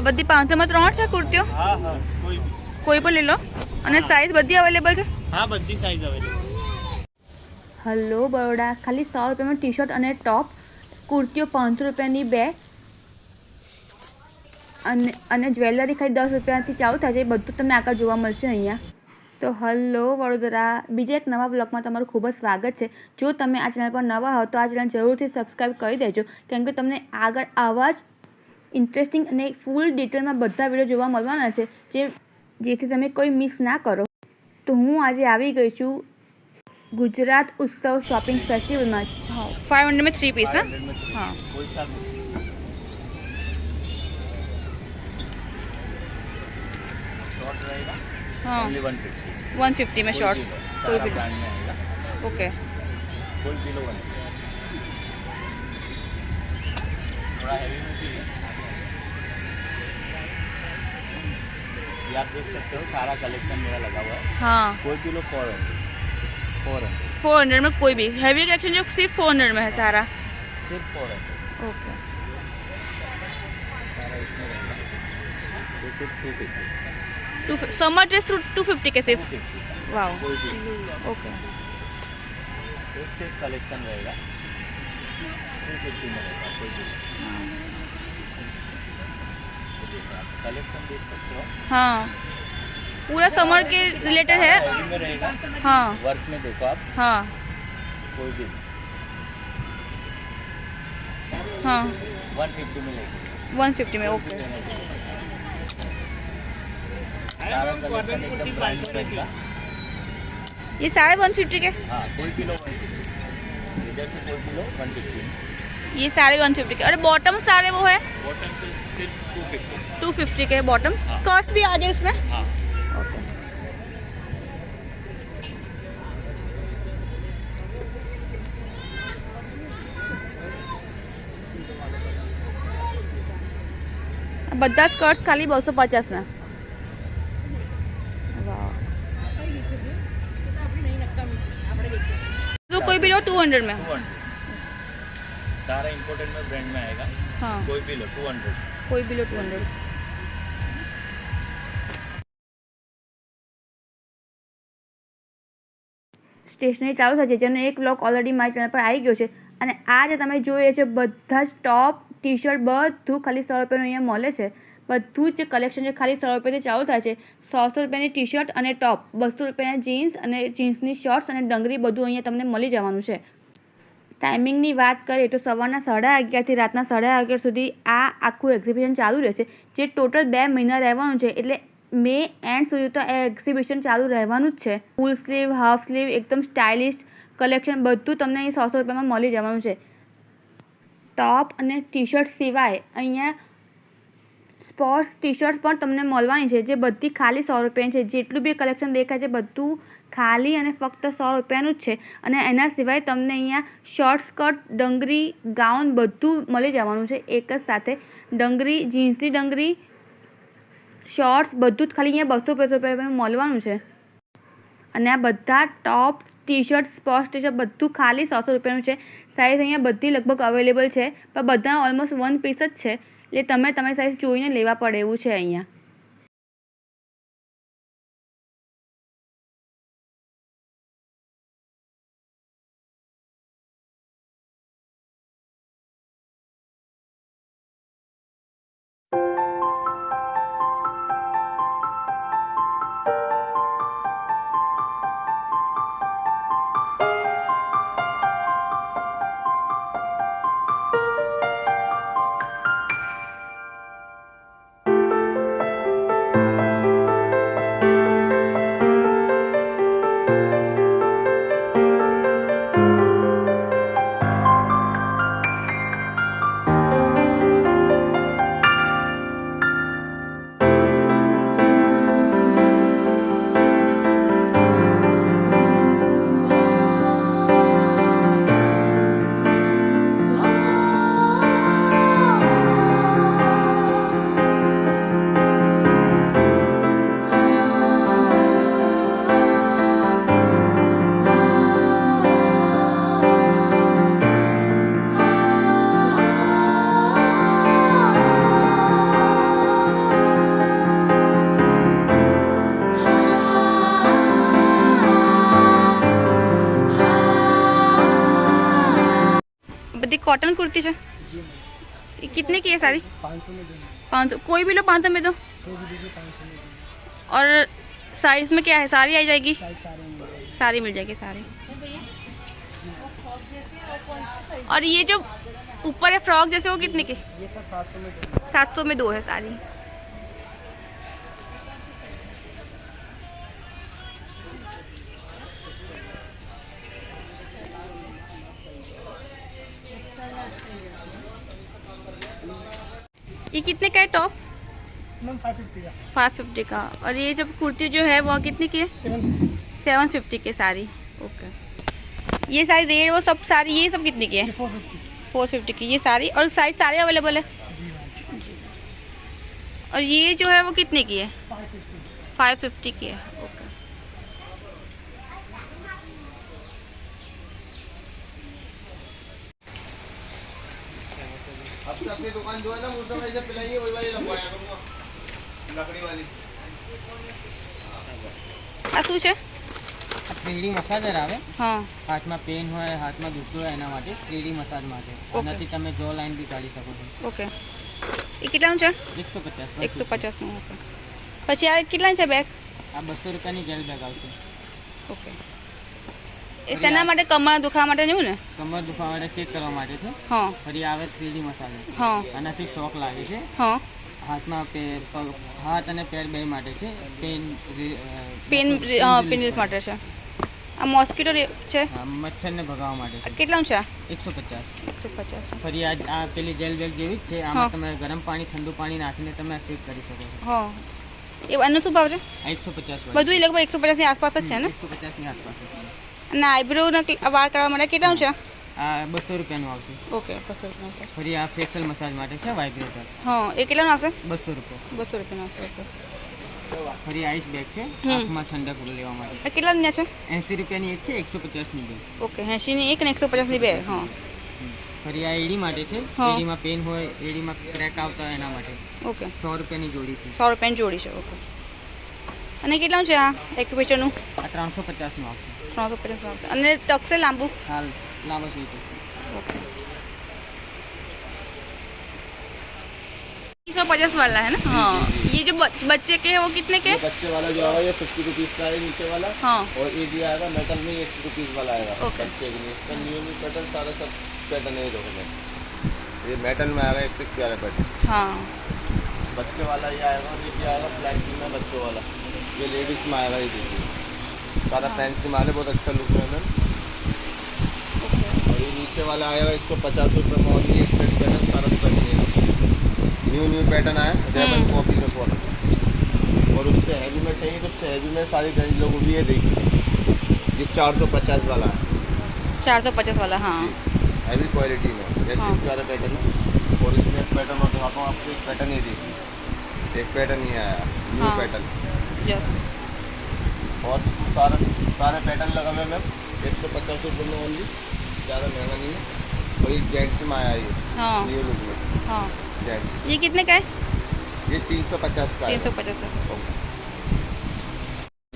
આ બધી 500 માં 3 છે કુર્તીઓ? હા હા, કોઈ પણ લઈ લો. અને સાઈઝ બધી અવેલેબલ છે? હા, બધી સાઈઝ અવેલેબલ. હલો બરોડા, ખાલી 100 રૂપિયામાં ટી શર્ટ અને ટોપ, કુર્તીઓ 500 રૂપિયાની 2 અને જ્વેલરી ખાલી 10 રૂપિયાથી ચાલુ થાય છે. એ બધું તમને આગળ જોવા મળશે અહીંયા. તો હલો વડોદરા, બીજા એક નવા બ્લોગમાં તમારું ખૂબ જ સ્વાગત છે. જો તમે આ ચેનલ પર નવા હો તો આ ચેનલ જરૂરથી સબસ્ક્રાઈબ કરી દેજો, કેમ કે તમને આગળ આવા જ ઇન્ટરેસ્ટિંગ અને ફૂલ ડિટેલમાં બધા વિડીયો જોવા મળવાના છે, જેથી તમે કોઈ મિસ ના કરો. તો હું આજે આવી ગઈ છું ગુજરાત ઉત્સવ શોપિંગ ફેસ્ટિવલમાં. હા, 500 में 3 पीस ना? हाँ, हाँ, 150 में शॉर्ट्स कोई भी ब्रांड में आएगा, ओके. फुल किलो 1, थोड़ा हैवी में भी है. ये आप देख सकते हो, सारा कलेक्शन मेरा लगा हुआ है. हाँ, कोई किलो 400. 400 में कोई भी हैवी कलेक्शन जो सिर्फ 400 में है सारा. सिर्फ 400. ओके. सारा इसमें रहेगा. ये सिर्फ 250. समर ड्रेस 250 के सिर्फ. 250. वाओ, कोई भी ओके. एक से एक कलेक्शन रहेगा. 250 में रहेगा कोई भी. कलेक्शन देख सकते हो. हाँ, पूरा समर के रिलेटेड है. बॉडी में रहेगा. हाँ, वर्क में देखो आप, हाँ, कोई भी हाँ, 150 में लेंगे. 150 में ओके. सारा कलेक्शन एकदम ब्रांड में रहेगा. ये साढ़े 150 के. हाँ, कोई किलो 150. इधर से कोई किलो 150. ये साढ़े 150 के. अरे बॉटम सारे वो है बॉटम से सिर्फ 250. 250 के बॉटम. हाँ. स्कर्ट्स भी आ गए उसमें. हाँ, ओके. બધા સ્કર્ટ્સ ખાલી 250 ના. वाह. तो कोई भी लो 200 में. 200. सारा इम्पोर्टेड में ब्रांड में आएगा. हाँ, कोई भी लो 200. कोई भी लो 200. સ્ટેશનરી ચાલુ થાય છે, જેનો એક બ્લોગ ઓલરેડી મારી ચેનલ પર આવી ગયો છે. અને આ જે તમે જોઈએ છે બધા જ ટોપ, ટી શર્ટ બધું ખાલી 100 રૂપિયાનું અહીંયા મળે છે. બધું જ કલેક્શન છે ખાલી 100 રૂપિયાથી ચાલુ થાય છે. 100 રૂપિયાની ટી શર્ટ અને ટોપ, 200 રૂપિયાના જીન્સ અને જીન્સની શોર્ટ્સ અને ડંગરી બધું અહીંયા તમને મળી જવાનું છે. ટાઈમિંગની વાત કરીએ તો સવારના 11:30 થી રાતના 11:30 સુધી આ આખું એક્ઝિબિશન ચાલુ રહેશે, જે ટોટલ 2 મહિના રહેવાનું છે. એટલે મે એન્ડ સુધી તો આ એક્ઝિબિશન ચાલુ રહેવાનું જ છે. ફૂલ સ્લીવ, હાફ સ્લીવ, એકદમ સ્ટાઇલિશ કલેક્શન બધું તમને અહીં 100 રૂપિયામાં મળી જવાનું છે. ટોપ અને ટી શર્ટ સિવાય અહીંયા સ્પોર્ટ્સ ટી શર્ટ પણ તમને મળવાની છે, જે બધી ખાલી 100 રૂપિયાની છે. જેટલું બી કલેક્શન દેખાય છે બધું ખાલી અને ફક્ત 100 રૂપિયાનું જ છે. અને એના સિવાય તમને અહીંયા શોર્ટ સ્કર્ટ, ડંગરી, ગાઉન બધું મળી જવાનું છે એક જ સાથે. ડંગરી, જીન્સની ડંગરી, શોર્ટ્સ બધું જ ખાલી અહીંયા 250 રૂપિયામાં મળવાનું છે. અને આ બધા top, T shirt, sports T shirt બધું ખાલી 100 રૂપિયાનું છે. સાઇઝ અહીંયા બધી લગભગ અવેલેબલ છે, પણ બધા ઓલમોસ્ટ 1 પીસ જ છે. એટલે તમે તમારી સાઇઝ જોઈને લેવા પડે એવું છે અહીંયા. कॉटन कुर्ती है जी मैम, ये कितने की है सारी? 500 में देंगे, 500, कोई भी लो 500 में दो। कोई भी दीजिए 500 में देंगे। और साइज में क्या है, सारी आ जाएगी? साइज सारे मिल जाएंगे। सारी मिल जाएगी सारी। और ये जो ऊपर है फ्रॉक जैसे वो कितने की? ये सब 700 में देंगे। 700 में 2 है सारी। ये कितने का है टॉप? मैम 550 का, 550 का। और ये जब कुर्ती जो है वो कितने की है? 750, 750 के सारी। ओके, ये सारी रेड वो सब सारी ये सब कितने की है? 450 450 की ये सारी। और साइज सारे अवेलेबल है? जी मैम, जी। और ये जो है वो कितने की है? 550 550 की है। ओके, अपनी दुकान जो है ना मुझसे भाई जब पिलाएंगे वही वाली लगवाया करूंगा, लकड़ी वाली। આ શું છે? 3D મસાજર આવે, હા, હાથમાં પેન હોય, હાથમાં દુખતું હોય એના માટે 3D મસાજ માટે. આનાથી તમે જો લાઈન બી કાઢી શકો છો. ઓકે. એ કેટલાનું છે? 150 150નું. ઓકે. પછી આ કેટલાનું છે બેગ? આ 200 રૂપિયાની જેલ બેગ આવશે. ઓકે. એ તેના માટે કમર દુખાવા માટે નહીં ને? કમર દુખાવા માટે સેટ કરવા માટે છે. હા ફરી આવે 3D મસાજર. હા આનાથી શોક લાગે છે. હા. હાથમાં પગ, હાથ અને પેર બે માટે છે. પેન પેન રિલીફ માટે છે. આ મોસ્કીટો છે. મચ્છરને ભગાવવા માટે આ છે. કેટલાનું છે? 150. 150. ફરી આ પેલી જેલ બેગ જેવી જ છે. હા. આમાં તમે ગરમ પાણી ઠંડુ પાણી નાખીને તમે આ સેટ કરી શકો છો. હા. એ આનો શું ભાવ છે? આ 150 બધું લગભગ 150ની આસપાસ જ છે ને? 150ની આસપાસ જ છે. અને આઈબ્રોના વાળ કાઢવા માટે કેટલાનું છે? આ 200 રૂપિયાનું આવશે. ઓકે, 200 રૂપિયાનું છે. ફરી આ ફેશિયલ મસાજ માટે છે વાઇબ્રેટર, હા, એ કેટલાનું આવશે? 200 રૂપિયા. 200 રૂપિયાનું આવશે. ઓકે. ફરી આઈસ બેગ છે હમ. હાથમાં ઠંડક લેવા માટે. આ કેટલાની છે? 80 રૂપિયાની એક છે, 150ની બે. ઓકે, 80ની એક ને 150ની બે. હા. ફરી આ એડી માટે છે. હા. એડીમાં પેન હોય, એડીમાં ક્રેક આવતા હોય એના માટે ઓકે, 100 રૂપિયાની જોડી છે. 100 રૂપિયાની જોડી છે. ઓકે. અને કેટલાનું છે આ એક્યુપ્રેશરનું? આ 350નું આવશે. 350 આવશે. અને ટકશે લાંબુ? હાલ લાંબો સ્વીટ છે. ओके. 350 वाला है ना? हाँ. ये जो बच्चे के है वो कितने के? ये बच्चे वाला जो आएगा ये 50 रुपीज़ का है नीचे वाला, हाँ. और ये भी आएगा मेटल में 80 रुपीज़ वाला आएगा ओके. बच्चे के लिए। इसका न्यू पैटर्न सारा सब पैटर्न है देखो, ये मेटल में आएगा 1 से 11 पैटर्न हाँ. बच्चे वाला ये आएगा। और ये भी आएगा ब्लैक में बच्चों वाला, ये लेडीज़ में आएगा। ये देखिए सारा फैंसी माल है, बहुत अच्छा लुक है मैम। और ये नीचे वाला आएगा 150 रुपये में, और ये सेट पैटर्न सारा पैटर्न है। न्यू पैटर्न आया डायमंड कॉपी में फॉलो। और उससे हैवी में चाहिए तो उससे हैवी में सारी रेंज लोगों की ये देखिए, ये 450 वाला है 450 वाला. हाँ. हैवी क्वालिटी में, जैसे हाँ. प्यारा पैटर्न है। और इसमें एक पैटर्न और दिखाता हूँ आपको, एक पैटर्न ये देखिए, एक पैटर्न ये आया न्यू हाँ. पैटर्न। यस. और सारे पैटर्न लगा हुए मैम 150 रुपये में ओनली, ज़्यादा महंगा नहीं है। और ये जेंट्स में आया ये हाँ. न्यू लुक में हाँ. जेंट्स, ये कितने का है? ये 350 का है। 350 का. ओके.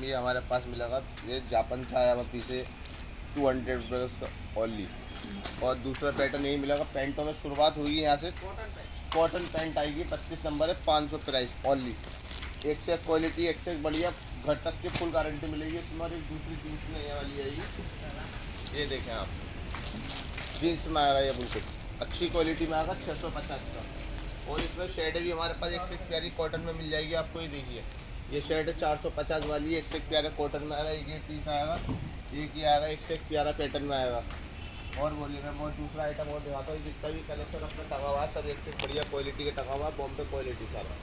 ये हमारे पास मिलेगा, ये जापान से आया हुआ पीछे 200 रुपये का ओनली। और दूसरा पैटर्न यही मिलेगा, पैंटों में शुरुआत हुई है यहाँ से, कॉटन पैंट आएगी 25 नंबर है, 500 प्राइस ओनली। एक से एक क्वालिटी, एक से एक बढ़िया, घर तक की फुल गारंटी मिलेगी। तुम्हारी दूसरी जीन्स में ये वाली आएगी, ये देखें आप, जीन्स में आएगा ये बिल्कुल अच्छी क्वालिटी में आएगा 650 का। और इसमें शेड भी हमारे पास एक से एक प्यारी कॉटन में मिल जाएगी आपको। ये देखिए ये शर्ट 450 वाली, एक से एक प्यारा कॉटन में आएगा। एक ये पीस आएगा, एक ही आएगा, एक से एक प्यारा पैटर्न में आएगा। और बोलिए मैं बहुत दूसरा आइटम और दिखाता हूँ, जितना भी कलेक्शन अपना टंगा हुआ है सब एक से बढ़िया क्वालिटी का टंगा हुआ है, बॉम्बे क्वालिटी सारा।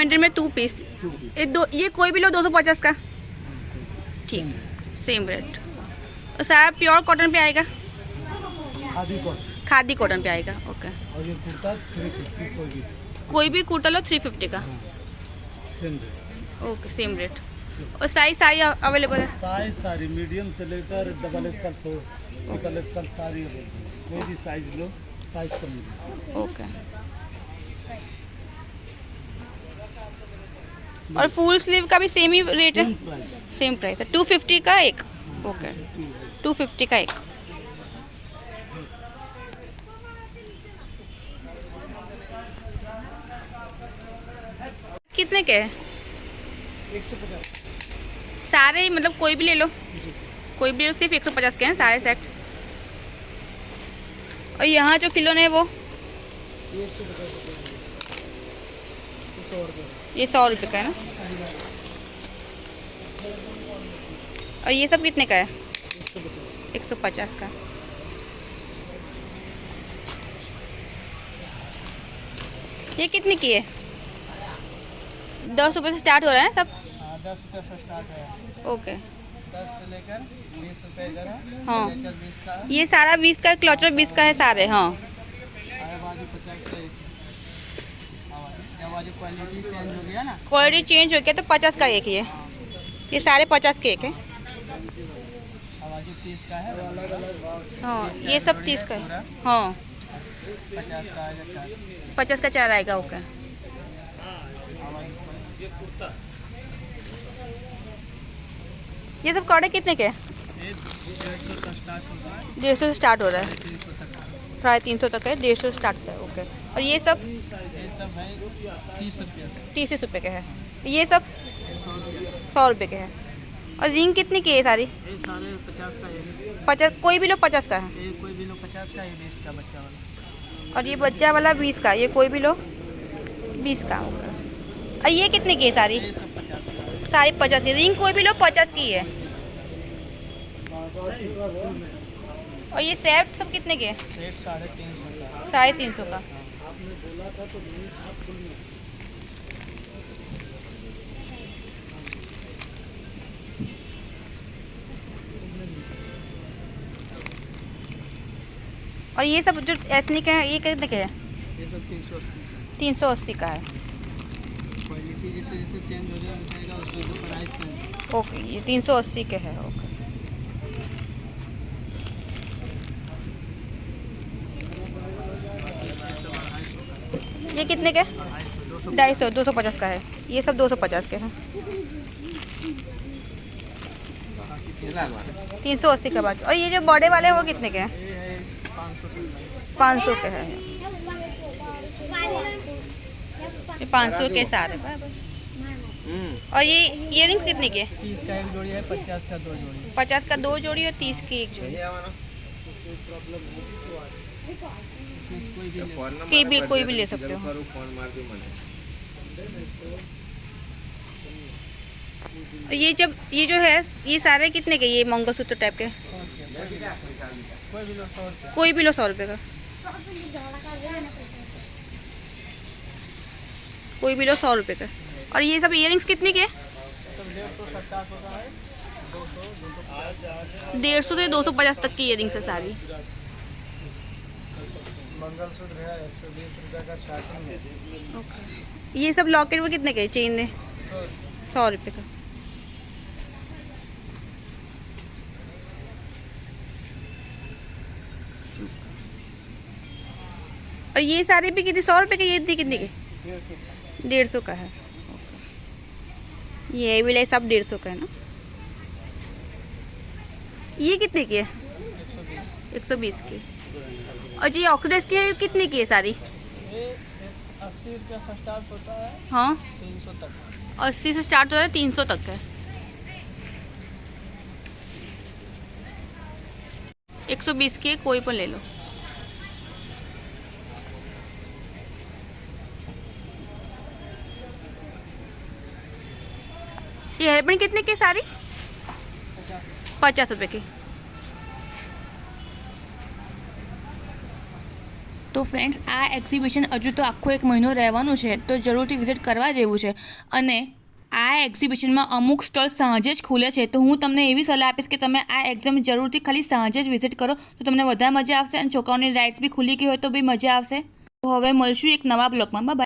200 में 2 पीस। ये कोई भी लो 250 का। ठीक, सेम रेट। और सारा प्योर कॉटन पे आएगा, आदि कॉट खादी कॉटन पे आएगा। ओके, और ये कुर्ता 350 कोई भी कुर्ता लो 350 का। Same rate. Okay, same rate. और साइज सारी अवेलेबल है। साइज सारी मीडियम से लेकर डबल एक्सल 4 ट्रिपल एक्सल सारी अवेलेबल, कोई भी साइज लो, साइज सब मिलेगा। ओके, और फुल स्लीव का भी सेम ही रेट है, सेम प्राइस है। 250 का एक। ओके, 250 का एक। कितने के हैं 150 सारे? मतलब कोई भी ले लो, कोई भी ले लो, सिर्फ 150 के हैं सारे सेट। और यहाँ जो खिलौने हैं वो 150 100 रुपये। ये 100 रुपये का है ना। और ये सब कितने का है? 150 का। ये कितने की है? 10 रुपये से स्टार्ट हो रहा है सब। हाँ, 10 रुपये से स्टार्ट है। ओके, 10 से लेकर 20 रुपये इधर है। हाँ। नेचर 20 का है। ये सारा 20 का, क्लचर 20 का है सारे। हाँ, आगे बाजू 50 का एक। जब बाजू क्वालिटी चेंज हो गया ना, क्वालिटी चेंज हो गया तो 50 का एक। ये सारे 50 के एक है। बाजू 30 का है। हाँ, ये सब 30 का है। हाँ, 50 का आएगा। 50 का 4 आएगा। ओके, ये सब कौड़े कितने के? 150 से स्टार्ट होता है। 150 से स्टार्ट हो रहा है, 300 तक का। 350 तक है, 150 से स्टार्ट होता है। ओके, और ये सब ये सब है 30 रुपये से। 30 रुपये के है। ये सब 100 रुपये। 100 रुपये के है। और रिंग कितनी की है सारी? ये सारे 50 का है। 50, कोई भी लो 50 का है। ये कोई भी लो 50 का, ये 20 का बच्चा वाला। और ये बच्चा वाला 20 का, ये कोई भी लो 20 का। ओके, और ये कितने की है सारी? ये सब 50 का है। सारी 50 की। रिंग कोई भी लो 50 की है। और ये सेट सब कितने के? सेट 350 का। 350 का। और ये सब जो एथनिक है ये कितने के हैं? ये सब 380। 380 का है। क्वालिटी जैसे जैसे चेंज हो जाएगा उसमें प्राइस चेंज। ओके, ये 380 के है। ओके, ये कितने के? 250, 250 का है। ये सब 250 के हैं। 380 का बात। और ये जो बॉडी वाले हैं वो कितने के हैं? ये है 500 के हैं। ये 500 के सारे। और ये इयरिंग्स कितने के? 30 का एक जोड़ी है, 50 का 2 जोड़ी। 50 का 2 जोड़ी और 30 की 1 जोड़ी। इसमें से कोई भी ले सकते कोई भी ले सकते हो। ये जो है ये सारे कितने के? ये मंगलसूत्र टाइप के कोई भी लो 100 रुपये। कोई भी लो 100 रुपये का। कोई भी लो 100 रुपये का। और ये सब इयरिंग्स कितने के? सब 150 70 का है। 150 से 250 तक की इयरिंग्स है सारी। मंगलसूत्र है 120 रुपये का स्टार्टिंग है। ये सब लॉकेट वो कितने के? चेन है 100 रुपये का। और ये सारे भी कितने? 100 रुपये के। ये कितने के? 150 का है। ये भी सब 150 का है ना। ये कितने की है? 120 की। और जी ऑक्सीडाइज की है कितने की है सारी? ये 80 रुपये से स्टार्ट होता है। हाँ, 300 तक। 80 से स्टार्ट होता है, 300 तक है। 120 की है, कोई पर ले लो। ये हेयरबैंड कितने की सारी? 50 रुपये की। તો ફ્રેન્ડ્સ, આ એક્ઝિબિશન હજુ તો આખો 1 મહિનો રહેવાનું છે, તો જરૂરથી વિઝિટ કરવા જેવું છે. અને આ એક્ઝિબિશનમાં અમુક સ્ટોલ સાંજે જ ખુલે છે, તો હું તમને એવી સલાહ આપીશ કે તમે આ એક્ઝામ જરૂરથી ખાલી સાંજે જ વિઝિટ કરો, તો તમને વધારે મજા આવશે. અને છોકરાઓની રાઇડ્સ બી ખુલી ગઈ હોય તો બી મજા આવશે. તો હવે મળશું એક નવા બ્લોગમાં. બાય.